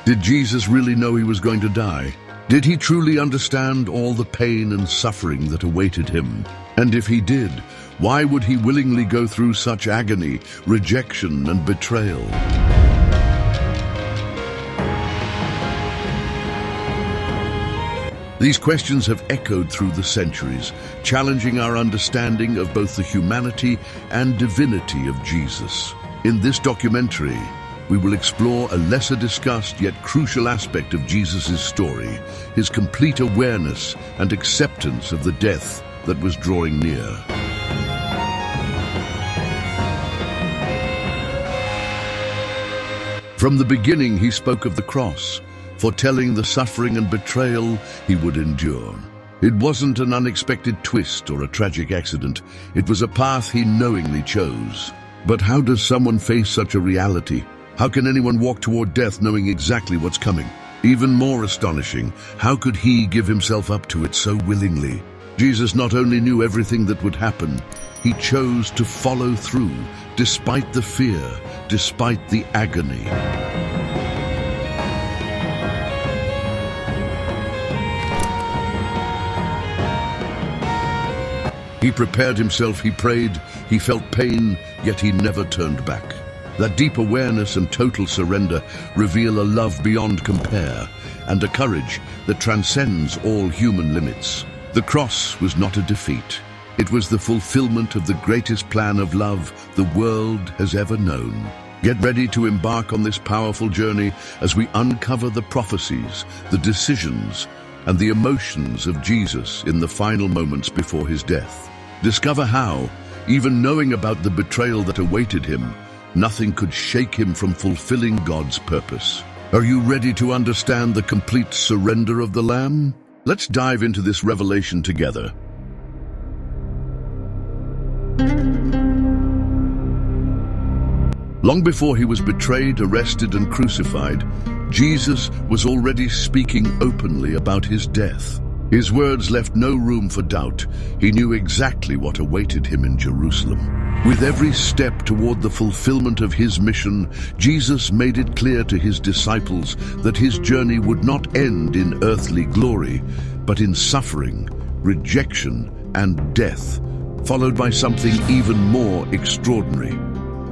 Did Jesus really know he was going to die? Did he truly understand all the pain and suffering that awaited him? And if he did, why would he willingly go through such agony, rejection, and betrayal? These questions have echoed through the centuries, challenging our understanding of both the humanity and divinity of Jesus. In this documentary, we will explore a lesser discussed yet crucial aspect of Jesus' story, his complete awareness and acceptance of the death that was drawing near. From the beginning, he spoke of the cross, foretelling the suffering and betrayal he would endure. It wasn't an unexpected twist or a tragic accident. It was a path he knowingly chose. But how does someone face such a reality? How can anyone walk toward death knowing exactly what's coming? Even more astonishing, how could he give himself up to it so willingly? Jesus not only knew everything that would happen, he chose to follow through, despite the fear, despite the agony. He prepared himself, he prayed, he felt pain, yet he never turned back. That deep awareness and total surrender reveal a love beyond compare and a courage that transcends all human limits. The cross was not a defeat. It was the fulfillment of the greatest plan of love the world has ever known. Get ready to embark on this powerful journey as we uncover the prophecies, the decisions, and the emotions of Jesus in the final moments before his death. Discover how, even knowing about the betrayal that awaited him, nothing could shake him from fulfilling God's purpose. Are you ready to understand the complete surrender of the Lamb? Let's dive into this revelation together. Long before he was betrayed, arrested, and crucified, Jesus was already speaking openly about his death. His words left no room for doubt. He knew exactly what awaited him in Jerusalem. With every step toward the fulfillment of his mission, Jesus made it clear to his disciples that his journey would not end in earthly glory, but in suffering, rejection, and death, followed by something even more extraordinary: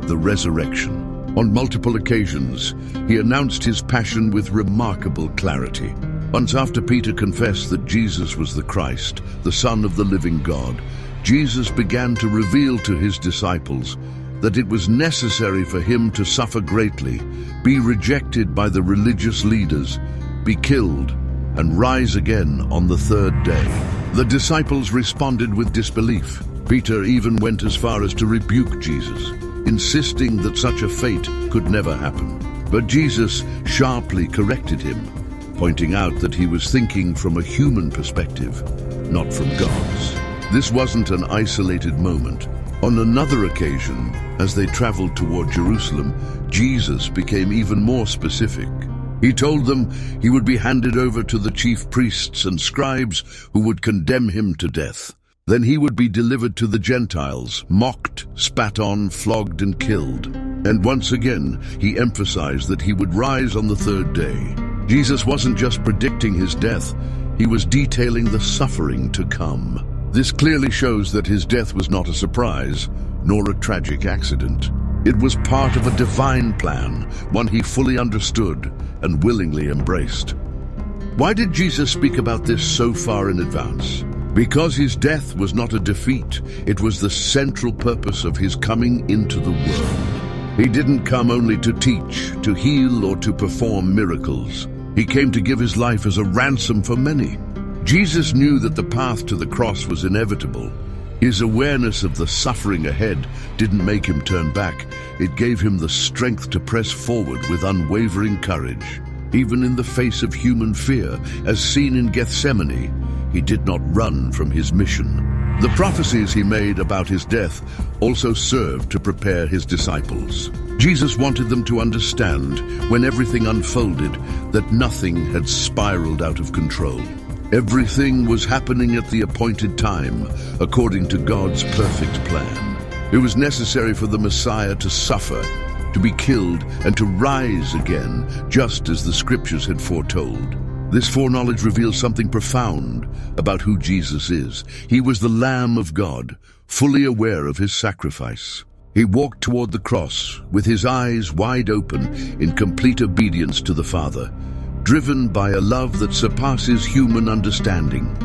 the resurrection. On multiple occasions, he announced his passion with remarkable clarity. Once, after Peter confessed that Jesus was the Christ, the Son of the living God, Jesus began to reveal to his disciples that it was necessary for him to suffer greatly, be rejected by the religious leaders, be killed, and rise again on the third day. The disciples responded with disbelief. Peter even went as far as to rebuke Jesus, insisting that such a fate could never happen. But Jesus sharply corrected him, pointing out that he was thinking from a human perspective, not from God's. This wasn't an isolated moment. On another occasion, as they traveled toward Jerusalem, Jesus became even more specific. He told them he would be handed over to the chief priests and scribes who would condemn him to death. Then he would be delivered to the Gentiles, mocked, spat on, flogged, and killed. And once again, he emphasized that he would rise on the third day. Jesus wasn't just predicting his death, he was detailing the suffering to come. This clearly shows that his death was not a surprise, nor a tragic accident. It was part of a divine plan, one he fully understood and willingly embraced. Why did Jesus speak about this so far in advance? Because his death was not a defeat, it was the central purpose of his coming into the world. He didn't come only to teach, to heal, or to perform miracles. He came to give his life as a ransom for many. Jesus knew that the path to the cross was inevitable. His awareness of the suffering ahead didn't make him turn back. It gave him the strength to press forward with unwavering courage. Even in the face of human fear, as seen in Gethsemane, he did not run from his mission. The prophecies he made about his death also served to prepare his disciples. Jesus wanted them to understand, when everything unfolded, that nothing had spiraled out of control. Everything was happening at the appointed time, according to God's perfect plan. It was necessary for the Messiah to suffer, to be killed, and to rise again, just as the scriptures had foretold. This foreknowledge reveals something profound about who Jesus is. He was the Lamb of God, fully aware of his sacrifice. He walked toward the cross with his eyes wide open in complete obedience to the Father, driven by a love that surpasses human understanding.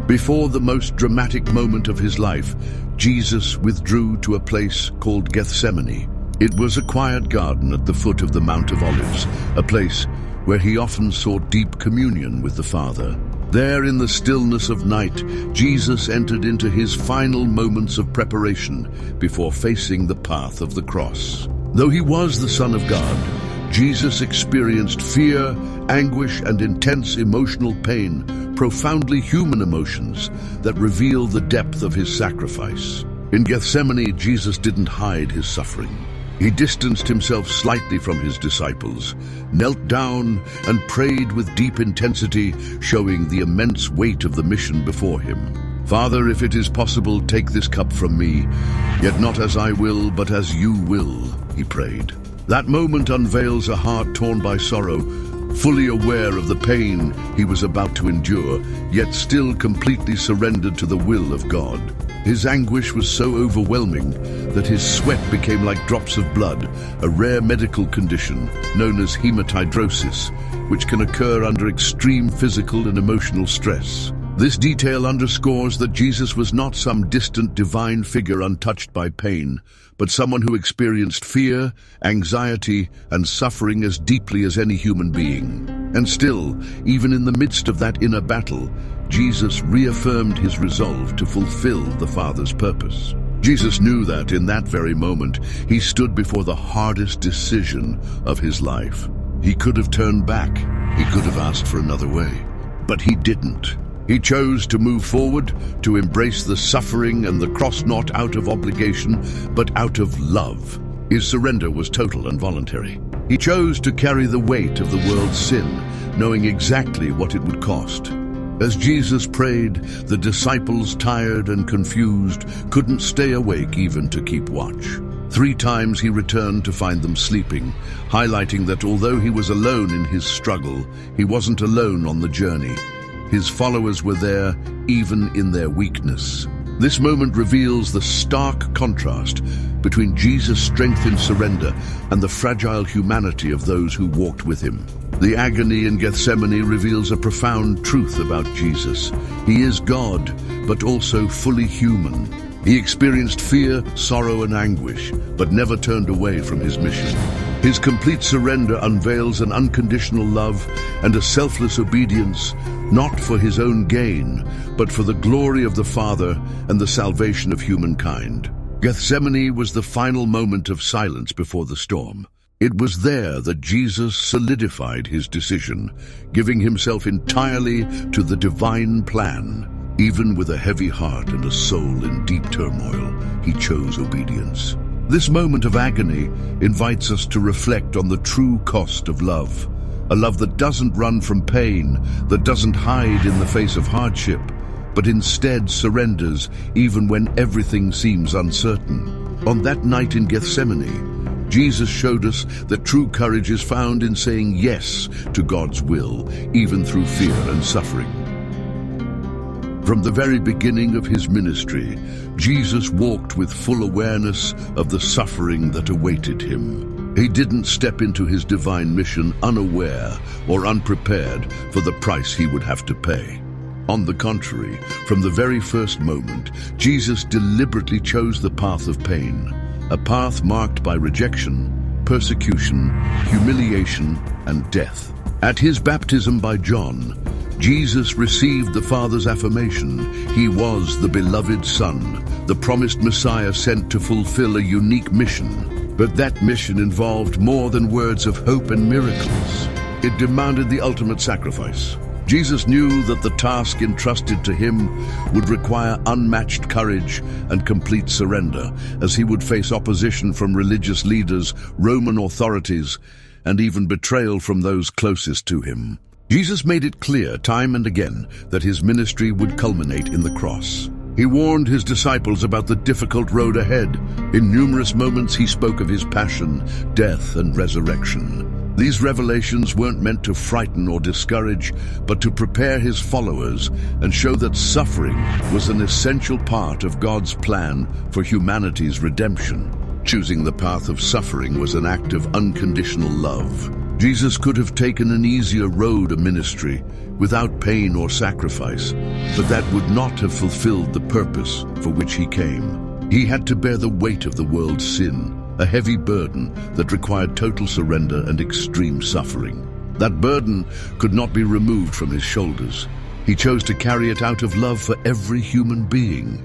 Before the most dramatic moment of his life, Jesus withdrew to a place called Gethsemane. It was a quiet garden at the foot of the Mount of Olives, a place where he often sought deep communion with the Father. There, in the stillness of night, Jesus entered into his final moments of preparation before facing the path of the cross. Though he was the Son of God, Jesus experienced fear, anguish, and intense emotional pain, profoundly human emotions that reveal the depth of his sacrifice. In Gethsemane, Jesus didn't hide his suffering. He distanced himself slightly from his disciples, knelt down, and prayed with deep intensity, showing the immense weight of the mission before him. "Father, if it is possible, take this cup from me, yet not as I will, but as you will," he prayed. That moment unveils a heart torn by sorrow, fully aware of the pain he was about to endure, yet still completely surrendered to the will of God. His anguish was so overwhelming that his sweat became like drops of blood, a rare medical condition known as hematidrosis, which can occur under extreme physical and emotional stress. This detail underscores that Jesus was not some distant divine figure untouched by pain, but someone who experienced fear, anxiety, and suffering as deeply as any human being. And still, even in the midst of that inner battle, Jesus reaffirmed his resolve to fulfill the Father's purpose. Jesus knew that in that very moment, he stood before the hardest decision of his life. He could have turned back. He could have asked for another way. But he didn't. He chose to move forward, to embrace the suffering and the cross, not out of obligation, but out of love. His surrender was total and voluntary. He chose to carry the weight of the world's sin, knowing exactly what it would cost. As Jesus prayed, the disciples, tired and confused, couldn't stay awake even to keep watch. 3 times he returned to find them sleeping, highlighting that although he was alone in his struggle, he wasn't alone on the journey. His followers were there, even in their weakness. This moment reveals the stark contrast between Jesus' strength in surrender and the fragile humanity of those who walked with him. The agony in Gethsemane reveals a profound truth about Jesus. He is God, but also fully human. He experienced fear, sorrow, and anguish, but never turned away from his mission. His complete surrender unveils an unconditional love and a selfless obedience, not for his own gain, but for the glory of the Father and the salvation of humankind. Gethsemane was the final moment of silence before the storm. It was there that Jesus solidified his decision, giving himself entirely to the divine plan. Even with a heavy heart and a soul in deep turmoil, he chose obedience. This moment of agony invites us to reflect on the true cost of love. A love that doesn't run from pain, that doesn't hide in the face of hardship, but instead surrenders even when everything seems uncertain. On that night in Gethsemane, Jesus showed us that true courage is found in saying yes to God's will, even through fear and suffering. From the very beginning of his ministry, Jesus walked with full awareness of the suffering that awaited him. He didn't step into his divine mission unaware or unprepared for the price he would have to pay. On the contrary, from the very first moment, Jesus deliberately chose the path of pain, a path marked by rejection, persecution, humiliation, and death. At his baptism by John, Jesus received the Father's affirmation. He was the beloved Son, the promised Messiah sent to fulfill a unique mission. But that mission involved more than words of hope and miracles. It demanded the ultimate sacrifice. Jesus knew that the task entrusted to him would require unmatched courage and complete surrender, as he would face opposition from religious leaders, Roman authorities, and even betrayal from those closest to him. Jesus made it clear time and again that his ministry would culminate in the cross. He warned his disciples about the difficult road ahead. In numerous moments, he spoke of his passion, death, and resurrection. These revelations weren't meant to frighten or discourage, but to prepare his followers and show that suffering was an essential part of God's plan for humanity's redemption. Choosing the path of suffering was an act of unconditional love. Jesus could have taken an easier road of ministry without pain or sacrifice, but that would not have fulfilled the purpose for which he came. He had to bear the weight of the world's sin, a heavy burden that required total surrender and extreme suffering. That burden could not be removed from his shoulders. He chose to carry it out of love for every human being.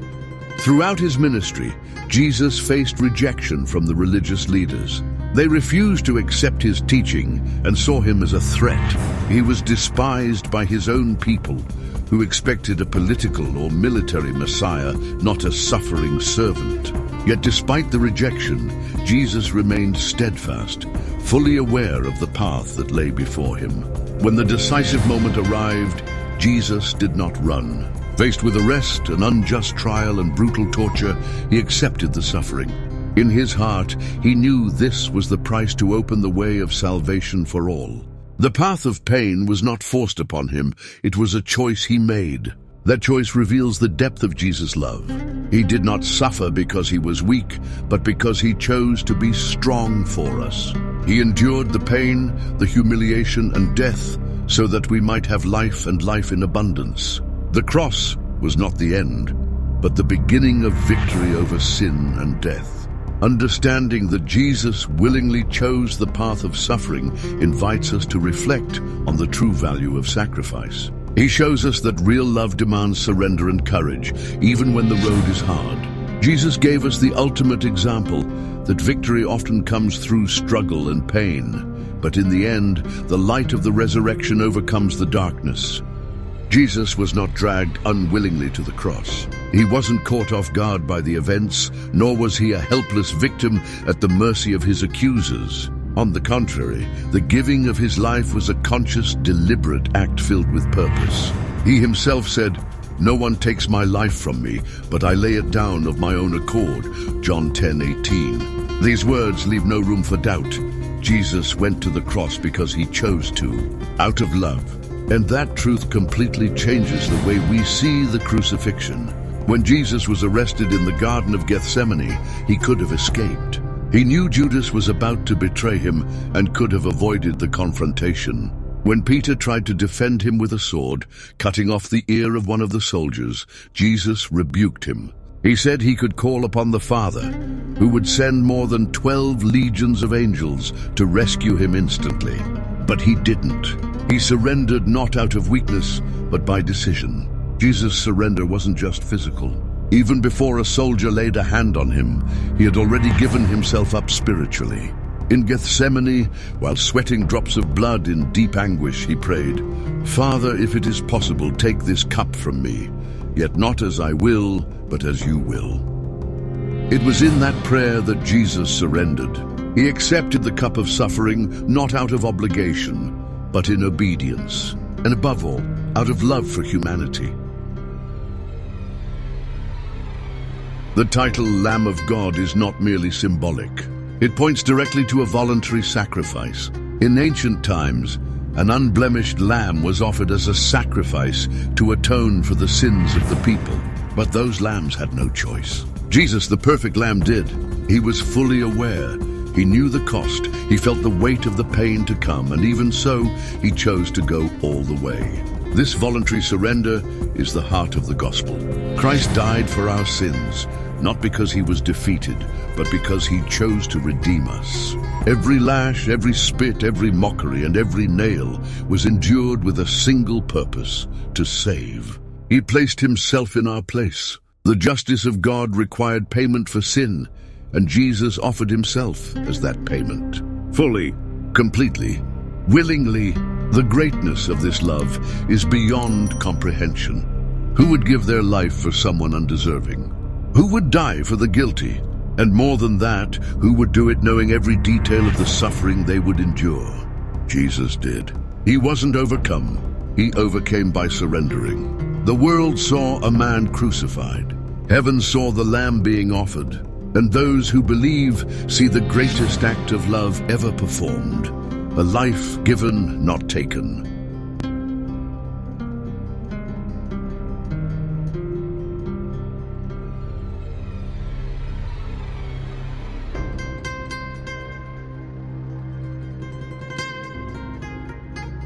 Throughout his ministry, Jesus faced rejection from the religious leaders. They refused to accept his teaching and saw him as a threat. He was despised by his own people, who expected a political or military Messiah, not a suffering servant. Yet despite the rejection, Jesus remained steadfast, fully aware of the path that lay before him. When the decisive moment arrived, Jesus did not run. Faced with arrest, an unjust trial, and brutal torture, he accepted the suffering. In his heart, he knew this was the price to open the way of salvation for all. The path of pain was not forced upon him, it was a choice he made. That choice reveals the depth of Jesus' love. He did not suffer because he was weak, but because he chose to be strong for us. He endured the pain, the humiliation, and death so that we might have life and life in abundance. The cross was not the end, but the beginning of victory over sin and death. Understanding that Jesus willingly chose the path of suffering invites us to reflect on the true value of sacrifice. He shows us that real love demands surrender and courage, even when the road is hard. Jesus gave us the ultimate example that victory often comes through struggle and pain, but in the end, the light of the resurrection overcomes the darkness. Jesus was not dragged unwillingly to the cross. He wasn't caught off guard by the events, nor was he a helpless victim at the mercy of his accusers. On the contrary, the giving of his life was a conscious, deliberate act filled with purpose. He himself said, "No one takes my life from me, but I lay it down of my own accord." John 10:18. These words leave no room for doubt. Jesus went to the cross because he chose to, out of love. And that truth completely changes the way we see the crucifixion. When Jesus was arrested in the Garden of Gethsemane, he could have escaped. He knew Judas was about to betray him and could have avoided the confrontation. When Peter tried to defend him with a sword, cutting off the ear of one of the soldiers, Jesus rebuked him. He said he could call upon the Father, who would send more than 12 legions of angels to rescue him instantly. But he didn't. He surrendered not out of weakness, but by decision. Jesus' surrender wasn't just physical. Even before a soldier laid a hand on him, he had already given himself up spiritually. In Gethsemane, while sweating drops of blood in deep anguish, he prayed, "Father, if it is possible, take this cup from me, yet not as I will, but as you will." It was in that prayer that Jesus surrendered. He accepted the cup of suffering not out of obligation, but in obedience, and above all, out of love for humanity. The title Lamb of God is not merely symbolic. It points directly to a voluntary sacrifice. In ancient times, an unblemished lamb was offered as a sacrifice to atone for the sins of the people. But those lambs had no choice. Jesus, the perfect lamb, did. He was fully aware. He knew the cost. He felt the weight of the pain to come, and even so, he chose to go all the way. This voluntary surrender is the heart of the gospel. Christ died for our sins, not because he was defeated, but because he chose to redeem us. Every lash, every spit, every mockery, and every nail was endured with a single purpose: to save. He placed himself in our place. The justice of God required payment for sin, and Jesus offered himself as that payment. Fully, completely, willingly. The greatness of this love is beyond comprehension. Who would give their life for someone undeserving? Who would die for the guilty? And more than that, who would do it knowing every detail of the suffering they would endure? Jesus did. He wasn't overcome. He overcame by surrendering. The world saw a man crucified. Heaven saw the Lamb being offered, and those who believe see the greatest act of love ever performed, a life given, not taken.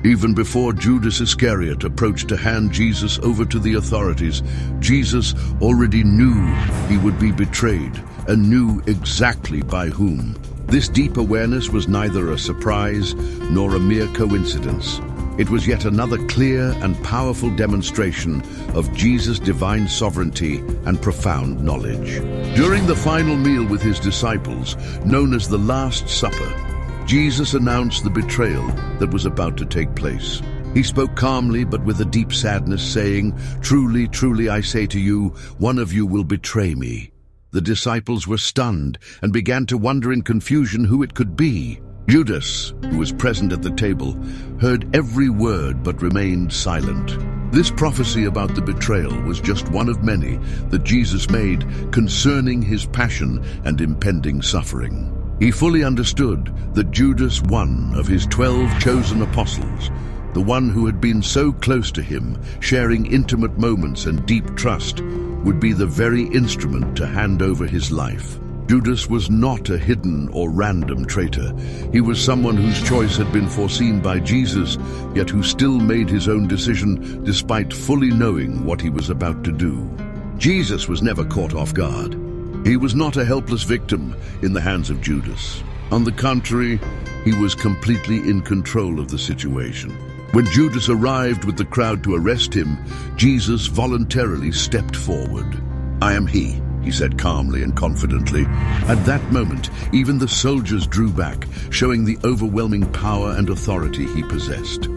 Even before Judas Iscariot approached to hand Jesus over to the authorities, Jesus already knew he would be betrayed and knew exactly by whom. This deep awareness was neither a surprise nor a mere coincidence. It was yet another clear and powerful demonstration of Jesus' divine sovereignty and profound knowledge. During the final meal with his disciples, known as the Last Supper, Jesus announced the betrayal that was about to take place. He spoke calmly but with a deep sadness, saying, "Truly, truly, I say to you, one of you will betray me." The disciples were stunned and began to wonder in confusion who it could be. Judas, who was present at the table, heard every word but remained silent. This prophecy about the betrayal was just one of many that Jesus made concerning his passion and impending suffering. He fully understood that Judas, one of his 12 chosen apostles, the one who had been so close to him, sharing intimate moments and deep trust, would be the very instrument to hand over his life. Judas was not a hidden or random traitor. He was someone whose choice had been foreseen by Jesus, yet who still made his own decision despite fully knowing what he was about to do. Jesus was never caught off guard. He was not a helpless victim in the hands of Judas. On the contrary, he was completely in control of the situation. When Judas arrived with the crowd to arrest him, Jesus voluntarily stepped forward. "I am he," he said calmly and confidently. At that moment, even the soldiers drew back, showing the overwhelming power and authority he possessed.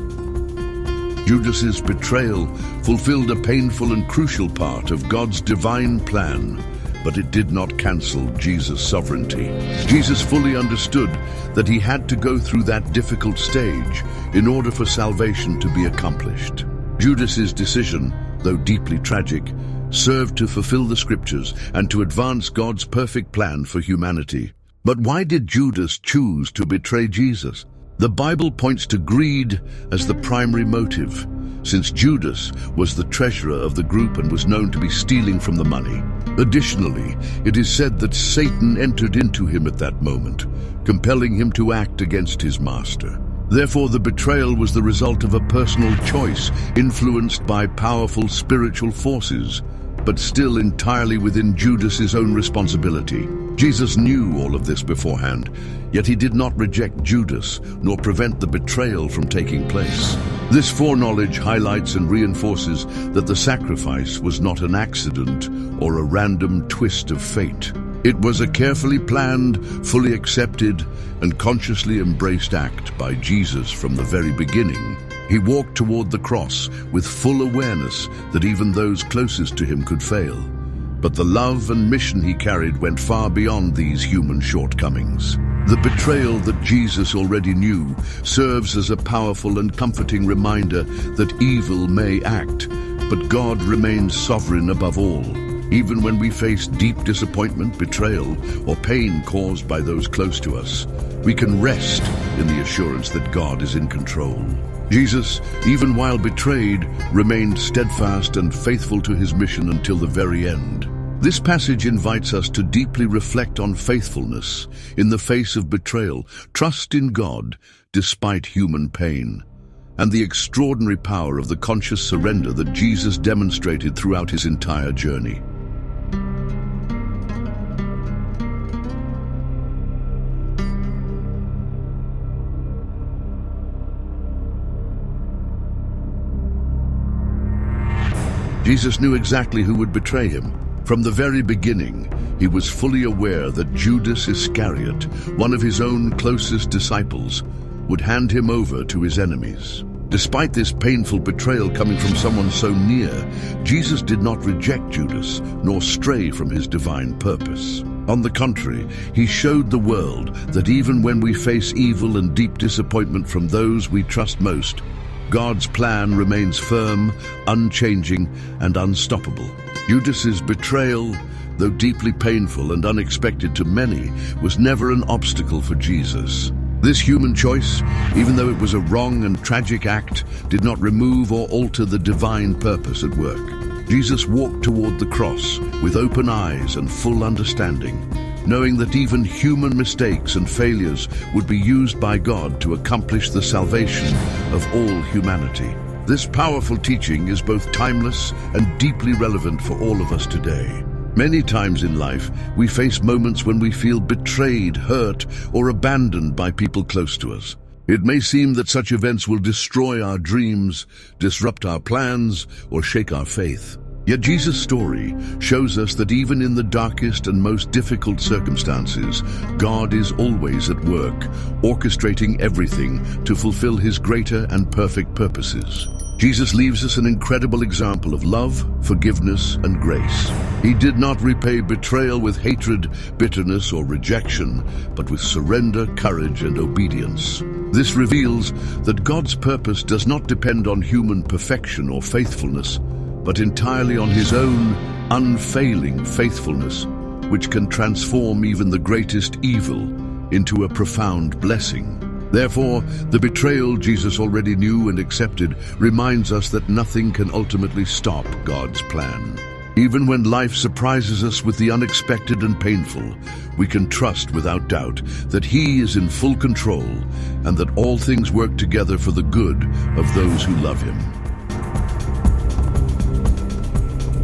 Judas's betrayal fulfilled a painful and crucial part of God's divine plan, but it did not cancel Jesus' sovereignty. Jesus fully understood that he had to go through that difficult stage in order for salvation to be accomplished. Judas's decision, though deeply tragic, served to fulfill the scriptures and to advance God's perfect plan for humanity. But why did Judas choose to betray Jesus? The Bible points to greed as the primary motive, since Judas was the treasurer of the group and was known to be stealing from the money. Additionally, it is said that Satan entered into him at that moment, compelling him to act against his master. Therefore, the betrayal was the result of a personal choice influenced by powerful spiritual forces, but still entirely within Judas's own responsibility. Jesus knew all of this beforehand, yet he did not reject Judas nor prevent the betrayal from taking place. This foreknowledge highlights and reinforces that the sacrifice was not an accident or a random twist of fate. It was a carefully planned, fully accepted, and consciously embraced act by Jesus from the very beginning. He walked toward the cross with full awareness that even those closest to him could fail. But the love and mission he carried went far beyond these human shortcomings. The betrayal that Jesus already knew serves as a powerful and comforting reminder that evil may act, but God remains sovereign above all. Even when we face deep disappointment, betrayal, or pain caused by those close to us, we can rest in the assurance that God is in control. Jesus, even while betrayed, remained steadfast and faithful to his mission until the very end. This passage invites us to deeply reflect on faithfulness in the face of betrayal, trust in God despite human pain, and the extraordinary power of the conscious surrender that Jesus demonstrated throughout his entire journey. Jesus knew exactly who would betray him. From the very beginning, he was fully aware that Judas Iscariot, one of his own closest disciples, would hand him over to his enemies. Despite this painful betrayal coming from someone so near, Jesus did not reject Judas nor stray from his divine purpose. On the contrary, he showed the world that even when we face evil and deep disappointment from those we trust most, God's plan remains firm, unchanging, and unstoppable. Judas's betrayal, though deeply painful and unexpected to many, was never an obstacle for Jesus. This human choice, even though it was a wrong and tragic act, did not remove or alter the divine purpose at work. Jesus walked toward the cross with open eyes and full understanding, knowing that even human mistakes and failures would be used by God to accomplish the salvation of all humanity. This powerful teaching is both timeless and deeply relevant for all of us today. Many times in life, we face moments when we feel betrayed, hurt, or abandoned by people close to us. It may seem that such events will destroy our dreams, disrupt our plans, or shake our faith. Yet Jesus' story shows us that even in the darkest and most difficult circumstances, God is always at work, orchestrating everything to fulfill His greater and perfect purposes. Jesus leaves us an incredible example of love, forgiveness, and grace. He did not repay betrayal with hatred, bitterness, or rejection, but with surrender, courage, and obedience. This reveals that God's purpose does not depend on human perfection or faithfulness, but entirely on His own unfailing faithfulness, which can transform even the greatest evil into a profound blessing. Therefore, the betrayal Jesus already knew and accepted reminds us that nothing can ultimately stop God's plan. Even when life surprises us with the unexpected and painful, we can trust without doubt that He is in full control and that all things work together for the good of those who love Him.